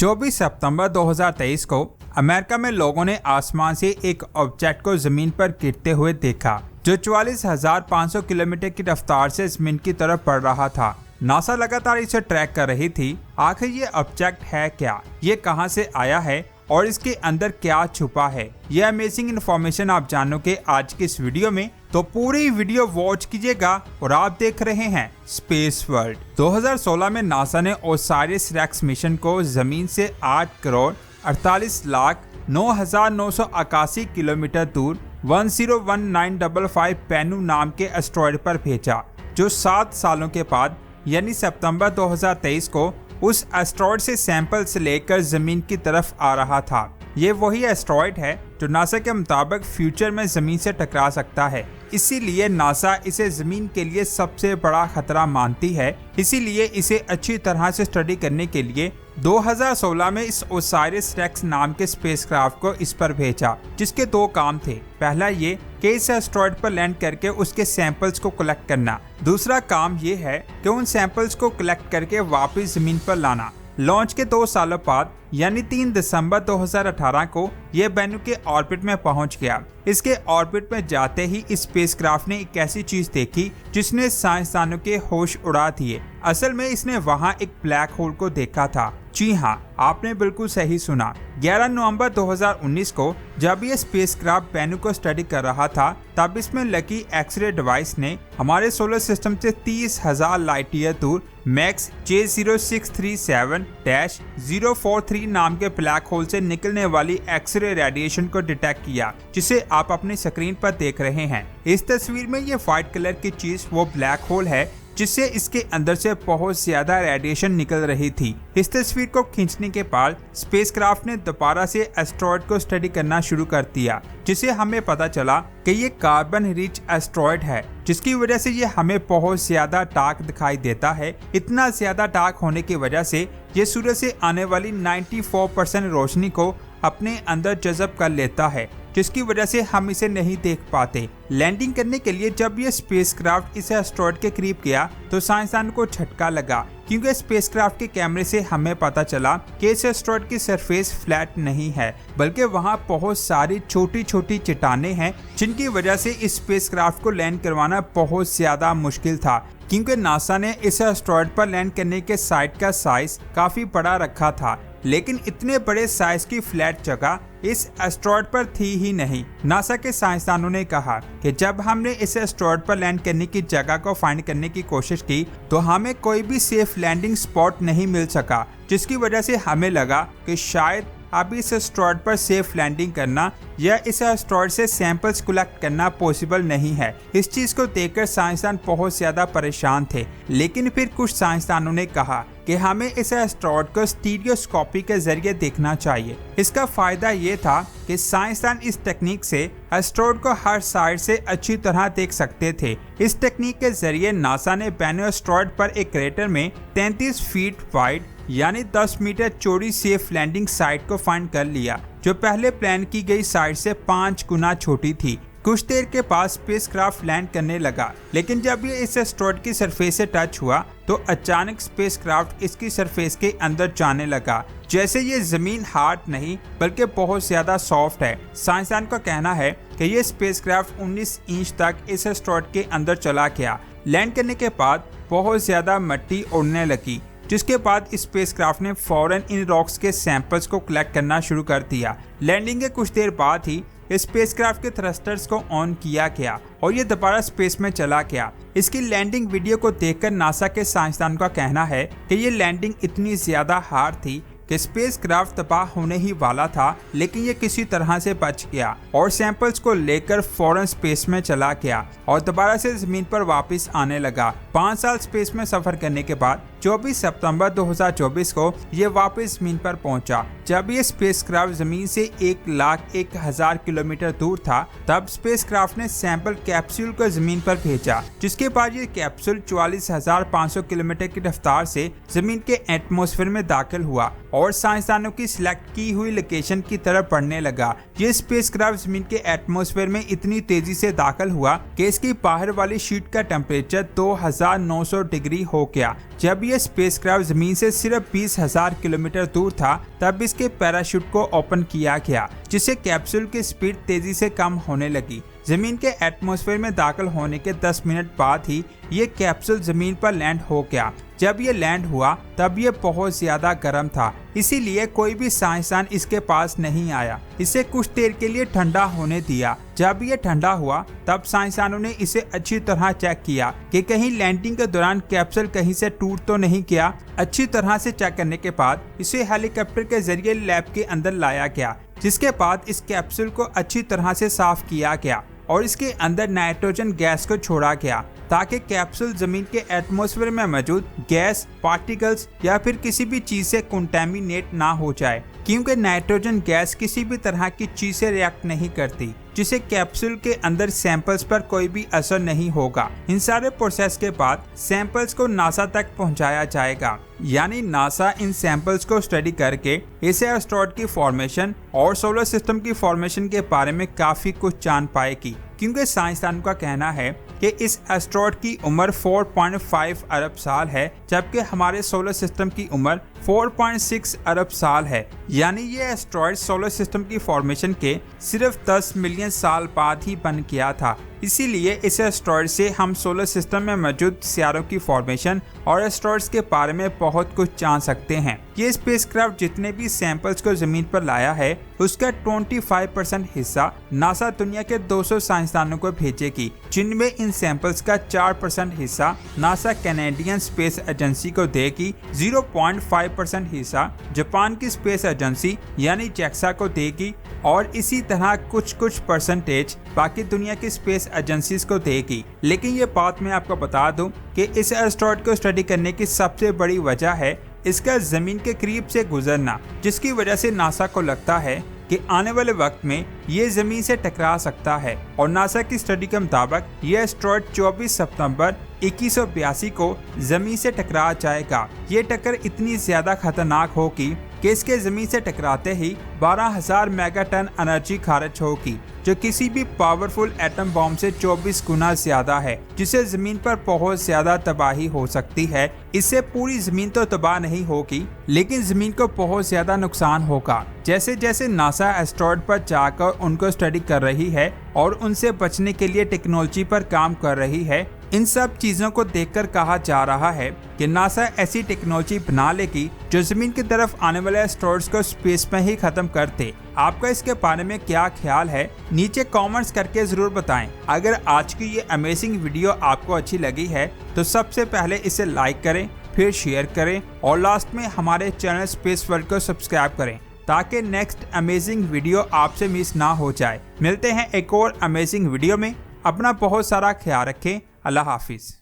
24 सितंबर 2023 को अमेरिका में लोगों ने आसमान से एक ऑब्जेक्ट को जमीन पर गिरते हुए देखा जो 44,500 किलोमीटर की रफ्तार से जमीन की तरफ बढ़ रहा था। नासा लगातार इसे ट्रैक कर रही थी। आखिर ये ऑब्जेक्ट है क्या, ये कहां से आया है और इसके अंदर क्या छुपा है, यह अमेजिंग इन्फॉर्मेशन आप जानोगे आज की इस वीडियो में। तो पूरी वीडियो वॉच कीजिएगा और आप देख रहे हैं स्पेस वर्ल्ड। 2016 में नासा ने ओसाइरिस रेक्स मिशन को जमीन से 8,48,09,981 किलोमीटर दूर 101955 पेनू नाम के एस्टेरॉयड पर भेजा, जो 7 सालों के बाद यानी सितंबर 2023 को उस एस्टेरॉयड से सैंपल्स लेकर जमीन की तरफ आ रहा था। ये वही एस्टेरॉयड है जो नासा के मुताबिक फ्यूचर में जमीन से टकरा सकता है, इसीलिए नासा इसे जमीन के लिए सबसे बड़ा खतरा मानती है। इसीलिए इसे अच्छी तरह से स्टडी करने के लिए 2016 में इस ओसाइरिस रेक्स नाम के स्पेसक्राफ्ट को इस पर भेजा, जिसके 2 काम थे। पहला ये कि इस एस्टेरॉयड पर लैंड करके उसके सैंपल्स को कलेक्ट करना। दूसरा काम ये है कि उन सैंपल्स को कलेक्ट करके वापस जमीन पर लाना। लॉन्च के 2 सालों बाद यानी 3 दिसंबर 2018 को यह बेनू के ऑर्बिट में पहुंच गया। इसके ऑर्बिट में जाते ही इस स्पेसक्राफ्ट ने एक ऐसी चीज देखी जिसने साइंसदानों के होश उड़ा दिए। असल में इसने वहां एक ब्लैक होल को देखा था। जी हाँ, आपने बिल्कुल सही सुना। 11 नवंबर 2019 को जब ये स्पेसक्राफ्ट बेनू को स्टडी कर रहा था, तब इसमें लगी एक्सरे डिवाइस ने हमारे सोलर सिस्टम से 30,000 लाइट ईयर दूर मैक्स J0637-043 नाम के ब्लैक होल से निकलने वाली एक्सरे रेडिएशन को डिटेक्ट किया, जिसे आप अपनी स्क्रीन पर देख रहे हैं। इस तस्वीर में ये व्हाइट कलर की चीज वो ब्लैक होल है जिससे इसके अंदर से बहुत ज्यादा रेडिएशन निकल रही थी। इस तस्वीर को खींचने के बाद स्पेसक्राफ्ट ने दोबारा से एस्टेरॉयड को स्टडी करना शुरू कर दिया, जिसे हमें पता चला कि ये कार्बन रिच एस्टेरॉयड है, जिसकी वजह से ये हमें बहुत ज्यादा डार्क दिखाई देता है। इतना ज्यादा डार्क होने की वजह से ये सूरज से आने वाली 94% रोशनी को अपने अंदर जज़ब कर लेता है, जिसकी वजह से हम इसे नहीं देख पाते। लैंडिंग करने के लिए जब ये स्पेसक्राफ्ट इस एस्टेरॉयड के करीब गया तो साइंसदान को झटका लगा, क्योंकि स्पेसक्राफ्ट के कैमरे से हमें पता चला कि इस एस्टेरॉयड की सरफेस फ्लैट नहीं है, बल्कि वहाँ बहुत सारी छोटी छोटी चट्टानें हैं, जिनकी वजह से इस स्पेसक्राफ्ट को लैंड करवाना बहुत ज्यादा मुश्किल था। क्योंकि नासा ने इस एस्टेरॉयड पर लैंड करने के साइट का साइज काफी बड़ा रखा था, लेकिन इतने बड़े साइज की फ्लैट जगह इस एस्टेरॉयड पर थी ही नहीं। नासा के साइंसदानों ने कहा कि जब हमने इस एस्टेरॉयड पर लैंड करने की जगह को फाइंड करने की कोशिश की तो हमें कोई भी सेफ लैंडिंग स्पॉट नहीं मिल सका, जिसकी वजह से हमें लगा कि शायद अब इस एस्टेरॉयड पर सेफ लैंडिंग करना या इस एस्टेरॉयड से सैंपल्स कलेक्ट करना पॉसिबल नहीं है। इस चीज को देखकर साइंसदान बहुत ज्यादा परेशान थे, लेकिन फिर कुछ साइंसदानों ने कहा कि हमें इस एस्टेरॉयड को स्टीरियोस्कोपी के जरिए देखना चाहिए। इसका फायदा ये था कि साइंसदान इस टेक्निक से एस्टेरॉयड को हर साइड से अच्छी तरह देख सकते थे। इस टेक्निक के जरिए नासा ने बेनू एस्टेरॉयड पर एक क्रेटर में 33 फीट वाइड यानी 10 मीटर चौड़ी सेफ लैंडिंग साइट को फाइंड कर लिया, जो पहले प्लान की गई साइट से 5 गुना छोटी थी। कुछ देर के बाद स्पेसक्राफ्ट लैंड करने लगा, लेकिन जब ये इस एस्टेरॉयड की सरफेस से टच हुआ तो अचानक स्पेसक्राफ्ट इसकी सरफेस के अंदर जाने लगा, जैसे ये जमीन हार्ड नहीं बल्कि बहुत ज्यादा सॉफ्ट है। साइंसदान का कहना है कि ये स्पेसक्राफ्ट 19 इंच तक इस एस्टेरॉयड के अंदर चला गया। लैंड करने के बाद बहुत ज्यादा मिट्टी उड़ने लगी, जिसके बाद स्पेसक्राफ्ट ने फौरन इन रॉक्स के सैंपल्स को कलेक्ट करना शुरू कर दिया। लैंडिंग के कुछ देर बाद ही स्पेसक्राफ्ट के थ्रस्टर्स को ऑन किया गया और ये दोबारा स्पेस में चला गया। इसकी लैंडिंग वीडियो को देखकर नासा के साइंसदान का कहना है कि ये लैंडिंग इतनी ज्यादा हार्ड थी कि स्पेसक्राफ्ट तबाह होने ही वाला था, लेकिन ये किसी तरह से बच गया और सैंपल्स को लेकर फौरन स्पेस में चला गया और दोबारा से जमीन पर वापस आने लगा। 5 साल स्पेस में सफर करने के बाद 24 सितंबर 2024 को ये वापस जमीन पर पहुंचा। जब ये स्पेसक्राफ्ट जमीन से 1,01,000 किलोमीटर दूर था, तब स्पेसक्राफ्ट ने सैंपल कैप्सूल को जमीन पर भेजा, जिसके बाद ये कैप्सूल 44,500 किलोमीटर की रफ्तार से जमीन के एटमॉस्फेयर में दाखिल हुआ और साइंसदानों की सिलेक्ट की हुई लोकेशन की तरफ बढ़ने लगा। ये स्पेसक्राफ्ट जमीन के एटमॉस्फेयर में इतनी तेजी से दाखिल हुआ कि इसकी बाहर वाली शीट का टेम्परेचर 2900 डिग्री हो गया, जब ये स्पेसक्राफ्ट जमीन से सिर्फ 20,000 किलोमीटर दूर था तब इसके पैराशूट को ओपन किया गया, जिससे कैप्सूल की स्पीड तेजी से कम होने लगी। जमीन के एटमॉस्फेयर में दाखिल होने के 10 मिनट बाद ही ये कैप्सूल जमीन पर लैंड हो गया। जब ये लैंड हुआ तब ये बहुत ज्यादा गर्म था, इसीलिए कोई भी साइंसदान इसके पास नहीं आया। इसे कुछ देर के लिए ठंडा होने दिया। जब ये ठंडा हुआ तब साइंसदानों ने इसे अच्छी तरह चेक किया कि कहीं लैंडिंग के दौरान कैप्सूल कहीं से टूट तो नहीं गया। अच्छी तरह से चेक करने के बाद इसे हेलीकॉप्टर के जरिए लैब के अंदर लाया गया, जिसके बाद इस कैप्सूल को अच्छी तरह से साफ किया गया और इसके अंदर नाइट्रोजन गैस को छोड़ा गया ताकि कैप्सूल जमीन के एटमॉस्फेयर में मौजूद गैस, पार्टिकल्स या फिर किसी भी चीज से कंटामिनेट ना हो जाए, क्योंकि नाइट्रोजन गैस किसी भी तरह की चीज से रिएक्ट नहीं करती, जिससे कैप्सूल के अंदर सैंपल्स पर कोई भी असर नहीं होगा। इन सारे प्रोसेस के बाद सैंपल्स को नासा तक पहुंचाया जाएगा, यानी नासा इन सैंपल्स को स्टडी करके इस एस्टेरॉयड की फॉर्मेशन और सोलर सिस्टम की फॉर्मेशन के बारे में काफी कुछ जान पाएगी, क्योंकि साइंसदानों का कहना है कि इस एस्टेरॉयड की उम्र 4.5 अरब साल है, जबकि हमारे सोलर सिस्टम की उम्र 4.6 अरब साल है। यानी ये एस्टेरॉयड सोलर सिस्टम की फॉर्मेशन के सिर्फ 10 मिलियन साल बाद ही बन गया था। इसीलिए इस एस्टेरॉयड से हम सोलर सिस्टम में मौजूद सितारों की फॉर्मेशन और एस्टेरॉयड्स के बारे में बहुत कुछ जान सकते हैं। ये स्पेसक्राफ्ट जितने भी सैंपल्स को जमीन पर लाया है उसका 25% हिस्सा नासा दुनिया के 200 साइंसदानों को भेजेगी, जिनमें इन सैंपल्स का 4% हिस्सा नासा कैनेडियन स्पेस एजेंसी को देगी, 0.5% हिस्सा जापान की स्पेस एजेंसी यानी जैक्सा को देगी और इसी तरह कुछ परसेंटेज बाकी दुनिया की स्पेस एजेंसीज को देगी। लेकिन ये बात मैं आपको बता दूं कि इस एस्टेरॉयड को स्टडी करने की सबसे बड़ी वजह है इसका जमीन के करीब से गुजरना, जिसकी वजह से नासा को लगता है कि आने वाले वक्त में ये जमीन से टकरा सकता है। और नासा की स्टडी के मुताबिक ये एस्टेरॉयड 24 सितंबर 2182 को जमीन से टकरा जाएगा। ये टक्कर इतनी ज्यादा खतरनाक होगी कि इसके जमीन से टकराते ही 12,000 मेगाटन एनर्जी खारिज होगी, जो किसी भी पावरफुल एटम बॉम्ब से 24 गुना ज्यादा है, जिससे जमीन पर बहुत ज्यादा तबाही हो सकती है। इससे पूरी जमीन तो तबाह नहीं होगी, लेकिन जमीन को बहुत ज्यादा नुकसान होगा। जैसे जैसे नासा एस्टेरॉयड पर जाकर उनको स्टडी कर रही है और उनसे बचने के लिए टेक्नोलॉजी पर काम कर रही है, इन सब चीजों को देखकर कहा जा रहा है कि नासा ऐसी टेक्नोलॉजी बना लेगी जो जमीन की तरफ आने वाले एस्टेरॉयड्स को स्पेस में ही खत्म कर दे। आपका इसके बारे में क्या ख्याल है, नीचे कमेंट्स करके जरूर बताएं। अगर आज की ये अमेजिंग वीडियो आपको अच्छी लगी है तो सबसे पहले इसे लाइक करें, फिर शेयर करें और लास्ट में हमारे चैनल स्पेस वर्ल्ड को सब्सक्राइब करें, ताकि नेक्स्ट अमेजिंग वीडियो आपसे मिस ना हो जाए। मिलते हैं एक और अमेजिंग वीडियो में। अपना बहुत सारा ख्याल रखें। अल्लाह हाफिज।